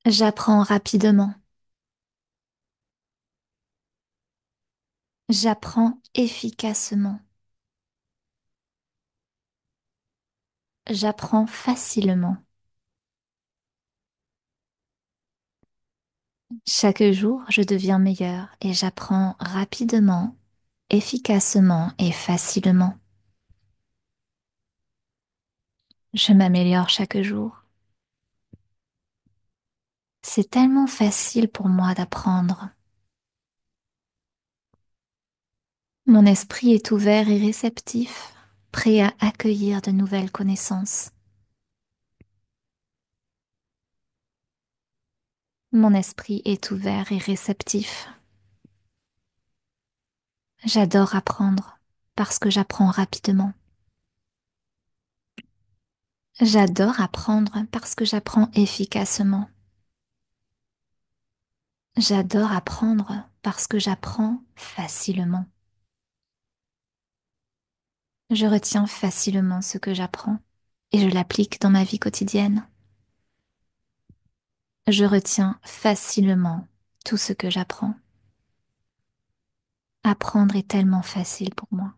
J'apprends rapidement. J'apprends efficacement. J'apprends facilement. Chaque jour, je deviens meilleur et j'apprends rapidement, efficacement et facilement. Je m'améliore chaque jour. C'est tellement facile pour moi d'apprendre. Mon esprit est ouvert et réceptif, prêt à accueillir de nouvelles connaissances. Mon esprit est ouvert et réceptif. J'adore apprendre parce que j'apprends rapidement. J'adore apprendre parce que j'apprends efficacement. J'adore apprendre parce que j'apprends facilement. Je retiens facilement ce que j'apprends et je l'applique dans ma vie quotidienne. Je retiens facilement tout ce que j'apprends. Apprendre est tellement facile pour moi.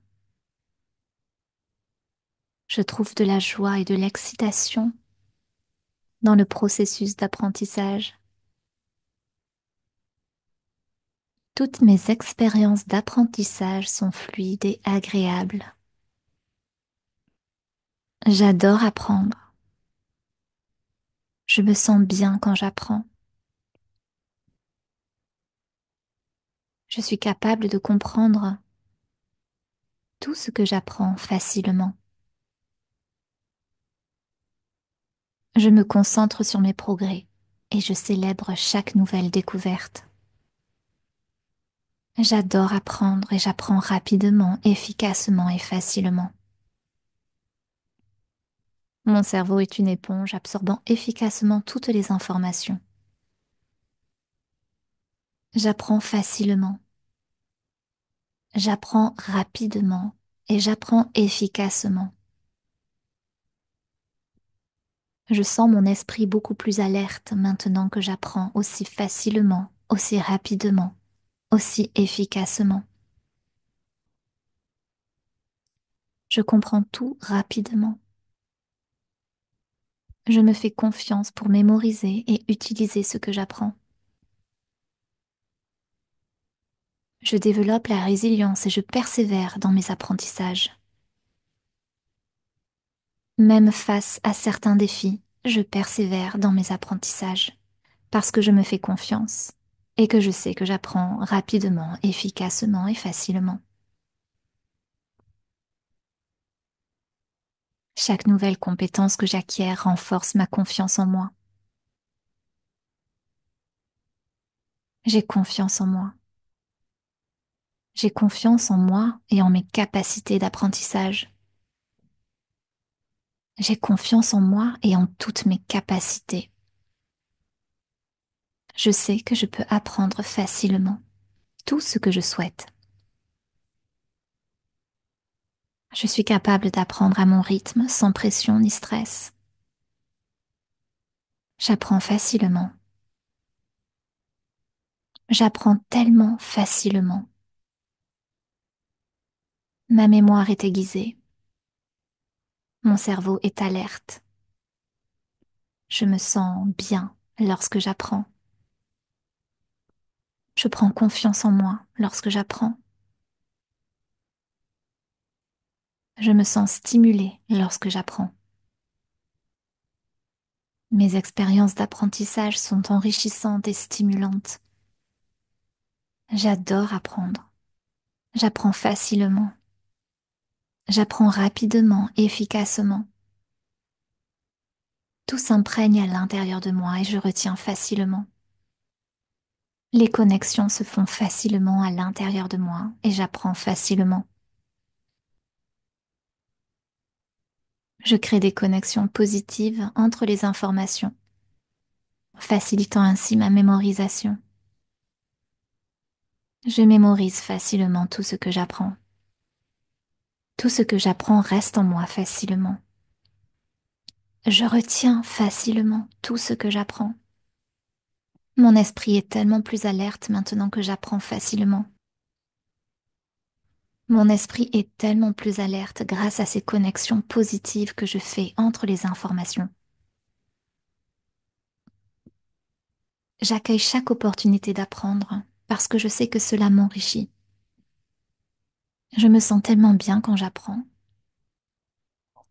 Je trouve de la joie et de l'excitation dans le processus d'apprentissage. Toutes mes expériences d'apprentissage sont fluides et agréables. J'adore apprendre. Je me sens bien quand j'apprends. Je suis capable de comprendre tout ce que j'apprends facilement. Je me concentre sur mes progrès et je célèbre chaque nouvelle découverte. J'adore apprendre et j'apprends rapidement, efficacement et facilement. Mon cerveau est une éponge absorbant efficacement toutes les informations. J'apprends facilement, j'apprends rapidement et j'apprends efficacement. Je sens mon esprit beaucoup plus alerte maintenant que j'apprends aussi facilement, aussi rapidement, aussi efficacement. Je comprends tout rapidement. Je me fais confiance pour mémoriser et utiliser ce que j'apprends. Je développe la résilience et je persévère dans mes apprentissages. Même face à certains défis, je persévère dans mes apprentissages parce que je me fais confiance et que je sais que j'apprends rapidement, efficacement et facilement. Chaque nouvelle compétence que j'acquiers renforce ma confiance en moi. J'ai confiance en moi. J'ai confiance en moi et en mes capacités d'apprentissage. J'ai confiance en moi et en toutes mes capacités. Je sais que je peux apprendre facilement tout ce que je souhaite. Je suis capable d'apprendre à mon rythme sans pression ni stress. J'apprends facilement. J'apprends tellement facilement. Ma mémoire est aiguisée. Mon cerveau est alerte. Je me sens bien lorsque j'apprends. Je prends confiance en moi lorsque j'apprends. Je me sens stimulée lorsque j'apprends. Mes expériences d'apprentissage sont enrichissantes et stimulantes. J'adore apprendre. J'apprends facilement. J'apprends rapidement, efficacement. Tout s'imprègne à l'intérieur de moi et je retiens facilement. Les connexions se font facilement à l'intérieur de moi et j'apprends facilement. Je crée des connexions positives entre les informations, facilitant ainsi ma mémorisation. Je mémorise facilement tout ce que j'apprends. Tout ce que j'apprends reste en moi facilement. Je retiens facilement tout ce que j'apprends. Mon esprit est tellement plus alerte maintenant que j'apprends facilement. Mon esprit est tellement plus alerte grâce à ces connexions positives que je fais entre les informations. J'accueille chaque opportunité d'apprendre parce que je sais que cela m'enrichit. Je me sens tellement bien quand j'apprends.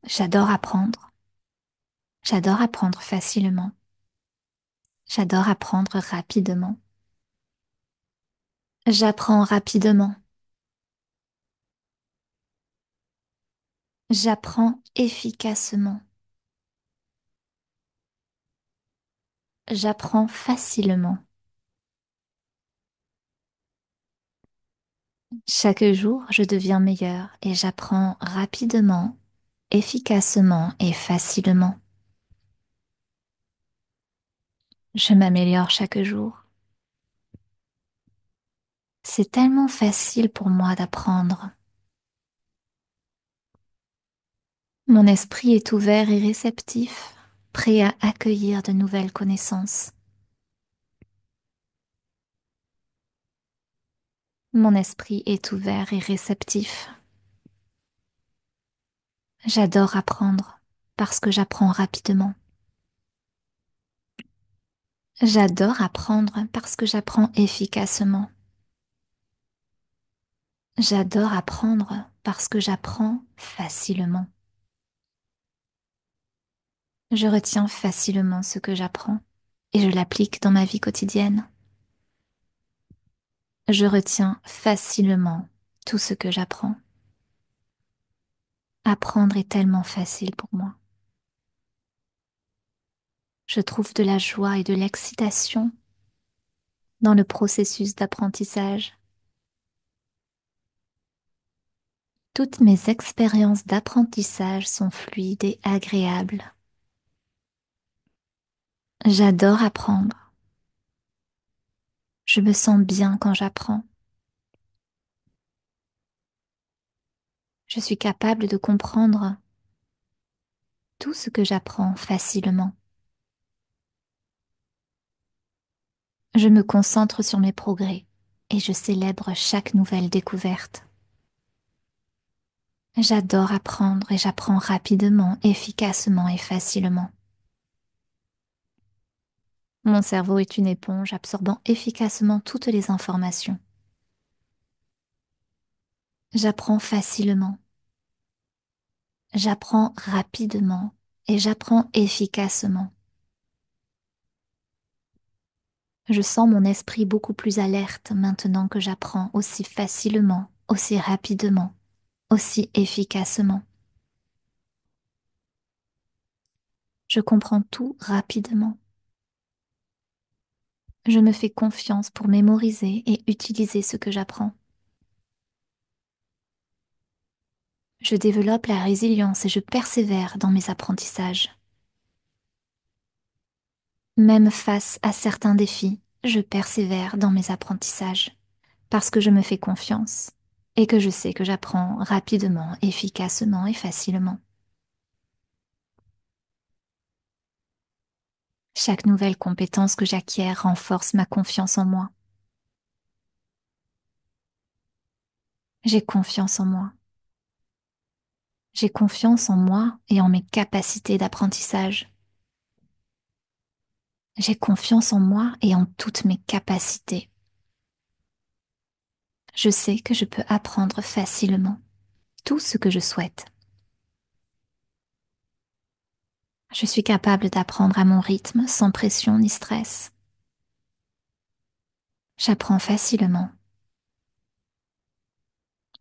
J'adore apprendre. J'adore apprendre facilement. J'adore apprendre rapidement. J'apprends rapidement. J'apprends efficacement. J'apprends facilement. Chaque jour, je deviens meilleur et j'apprends rapidement, efficacement et facilement. Je m'améliore chaque jour. C'est tellement facile pour moi d'apprendre. Mon esprit est ouvert et réceptif, prêt à accueillir de nouvelles connaissances. Mon esprit est ouvert et réceptif. J'adore apprendre parce que j'apprends rapidement. J'adore apprendre parce que j'apprends efficacement. J'adore apprendre parce que j'apprends facilement. Je retiens facilement ce que j'apprends et je l'applique dans ma vie quotidienne. Je retiens facilement tout ce que j'apprends. Apprendre est tellement facile pour moi. Je trouve de la joie et de l'excitation dans le processus d'apprentissage. Toutes mes expériences d'apprentissage sont fluides et agréables. J'adore apprendre. Je me sens bien quand j'apprends. Je suis capable de comprendre tout ce que j'apprends facilement. Je me concentre sur mes progrès et je célèbre chaque nouvelle découverte. J'adore apprendre et j'apprends rapidement, efficacement et facilement. Mon cerveau est une éponge absorbant efficacement toutes les informations. J'apprends facilement, j'apprends rapidement et j'apprends efficacement. Je sens mon esprit beaucoup plus alerte maintenant que j'apprends aussi facilement, aussi rapidement, aussi efficacement. Je comprends tout rapidement. Je me fais confiance pour mémoriser et utiliser ce que j'apprends. Je développe la résilience et je persévère dans mes apprentissages. Même face à certains défis, je persévère dans mes apprentissages parce que je me fais confiance et que je sais que j'apprends rapidement, efficacement et facilement. Chaque nouvelle compétence que j'acquiers renforce ma confiance en moi. J'ai confiance en moi. J'ai confiance en moi et en mes capacités d'apprentissage. J'ai confiance en moi et en toutes mes capacités. Je sais que je peux apprendre facilement tout ce que je souhaite. Je suis capable d'apprendre à mon rythme sans pression ni stress. J'apprends facilement.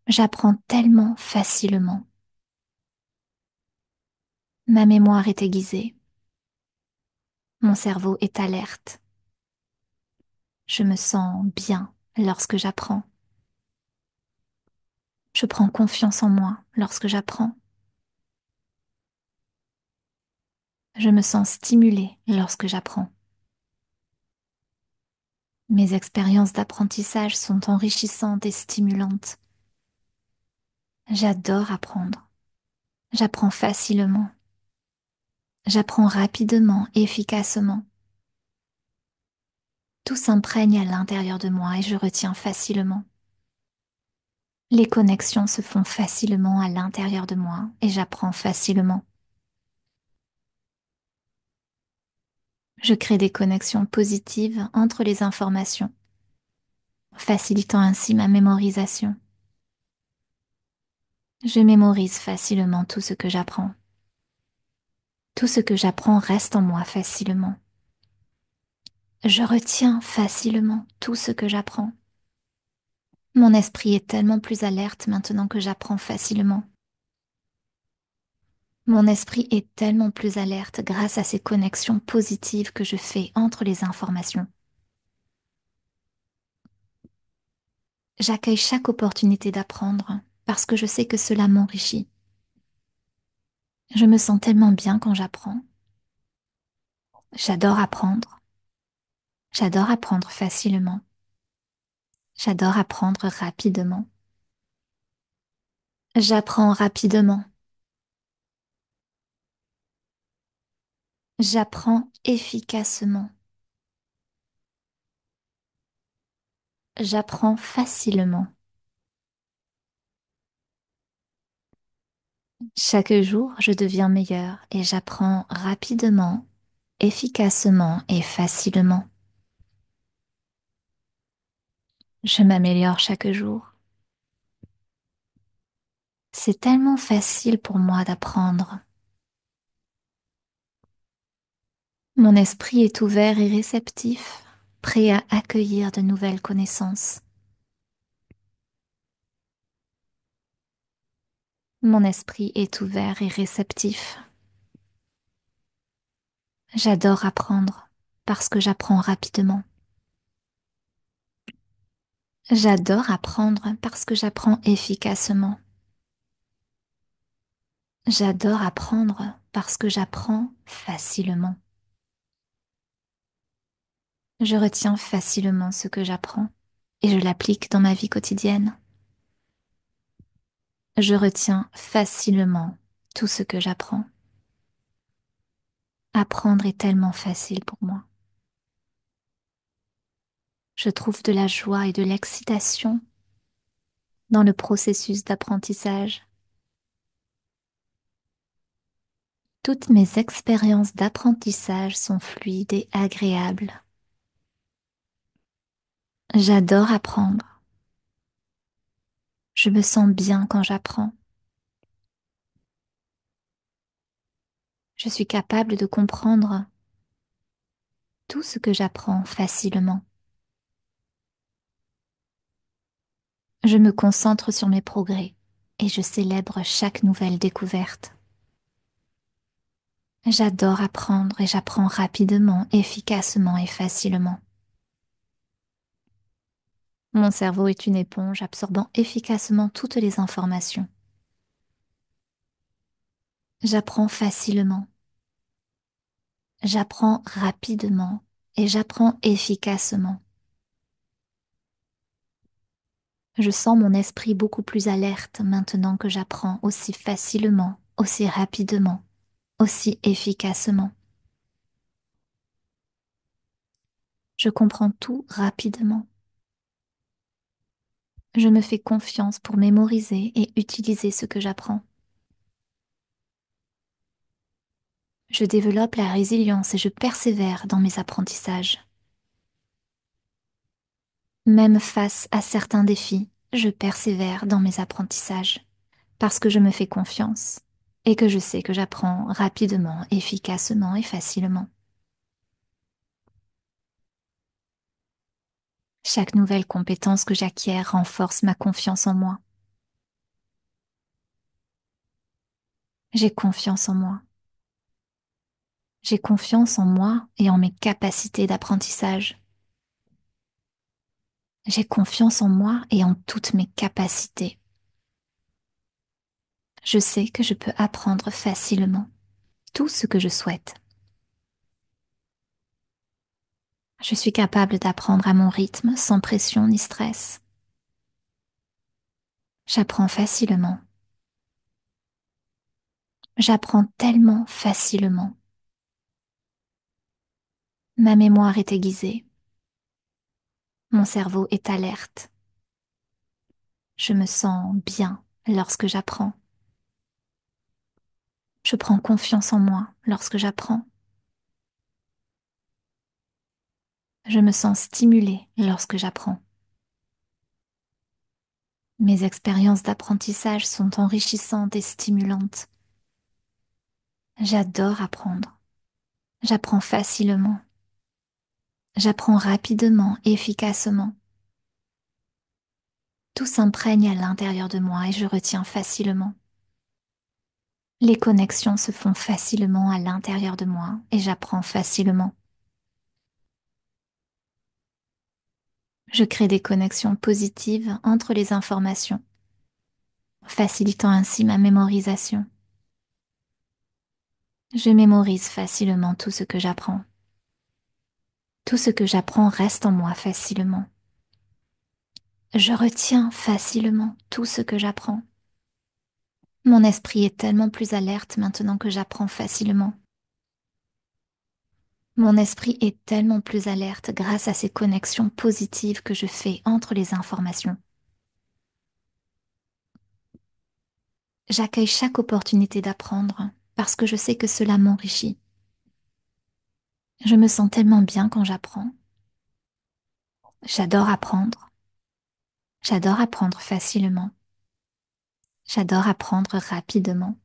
J'apprends tellement facilement. Ma mémoire est aiguisée. Mon cerveau est alerte. Je me sens bien lorsque j'apprends. Je prends confiance en moi lorsque j'apprends. Je me sens stimulée lorsque j'apprends. Mes expériences d'apprentissage sont enrichissantes et stimulantes. J'adore apprendre. J'apprends facilement. J'apprends rapidement, efficacement. Tout s'imprègne à l'intérieur de moi et je retiens facilement. Les connexions se font facilement à l'intérieur de moi et j'apprends facilement. Je crée des connexions positives entre les informations, facilitant ainsi ma mémorisation. Je mémorise facilement tout ce que j'apprends. Tout ce que j'apprends reste en moi facilement. Je retiens facilement tout ce que j'apprends. Mon esprit est tellement plus alerte maintenant que j'apprends facilement. Mon esprit est tellement plus alerte grâce à ces connexions positives que je fais entre les informations. J'accueille chaque opportunité d'apprendre parce que je sais que cela m'enrichit. Je me sens tellement bien quand j'apprends. J'adore apprendre. J'adore apprendre facilement. J'adore apprendre rapidement. J'apprends rapidement. J'apprends efficacement. J'apprends facilement. Chaque jour, je deviens meilleur et j'apprends rapidement, efficacement et facilement. Je m'améliore chaque jour. C'est tellement facile pour moi d'apprendre. Mon esprit est ouvert et réceptif, prêt à accueillir de nouvelles connaissances. Mon esprit est ouvert et réceptif. J'adore apprendre parce que j'apprends rapidement. J'adore apprendre parce que j'apprends efficacement. J'adore apprendre parce que j'apprends facilement. Je retiens facilement ce que j'apprends et je l'applique dans ma vie quotidienne. Je retiens facilement tout ce que j'apprends. Apprendre est tellement facile pour moi. Je trouve de la joie et de l'excitation dans le processus d'apprentissage. Toutes mes expériences d'apprentissage sont fluides et agréables. J'adore apprendre. Je me sens bien quand j'apprends. Je suis capable de comprendre tout ce que j'apprends facilement. Je me concentre sur mes progrès et je célèbre chaque nouvelle découverte. J'adore apprendre et j'apprends rapidement, efficacement et facilement. Mon cerveau est une éponge absorbant efficacement toutes les informations. J'apprends facilement, j'apprends rapidement et j'apprends efficacement. Je sens mon esprit beaucoup plus alerte maintenant que j'apprends aussi facilement, aussi rapidement, aussi efficacement. Je comprends tout rapidement. Je me fais confiance pour mémoriser et utiliser ce que j'apprends. Je développe la résilience et je persévère dans mes apprentissages. Même face à certains défis, je persévère dans mes apprentissages parce que je me fais confiance et que je sais que j'apprends rapidement, efficacement et facilement. Chaque nouvelle compétence que j'acquiers renforce ma confiance en moi. J'ai confiance en moi. J'ai confiance en moi et en mes capacités d'apprentissage. J'ai confiance en moi et en toutes mes capacités. Je sais que je peux apprendre facilement tout ce que je souhaite. Je suis capable d'apprendre à mon rythme sans pression ni stress. J'apprends facilement. J'apprends tellement facilement. Ma mémoire est aiguisée. Mon cerveau est alerte. Je me sens bien lorsque j'apprends. Je prends confiance en moi lorsque j'apprends. Je me sens stimulée lorsque j'apprends. Mes expériences d'apprentissage sont enrichissantes et stimulantes. J'adore apprendre. J'apprends facilement. J'apprends rapidement, efficacement. Tout s'imprègne à l'intérieur de moi et je retiens facilement. Les connexions se font facilement à l'intérieur de moi et j'apprends facilement. Je crée des connexions positives entre les informations, facilitant ainsi ma mémorisation. Je mémorise facilement tout ce que j'apprends. Tout ce que j'apprends reste en moi facilement. Je retiens facilement tout ce que j'apprends. Mon esprit est tellement plus alerte maintenant que j'apprends facilement. Mon esprit est tellement plus alerte grâce à ces connexions positives que je fais entre les informations. J'accueille chaque opportunité d'apprendre parce que je sais que cela m'enrichit. Je me sens tellement bien quand j'apprends. J'adore apprendre. J'adore apprendre facilement. J'adore apprendre rapidement.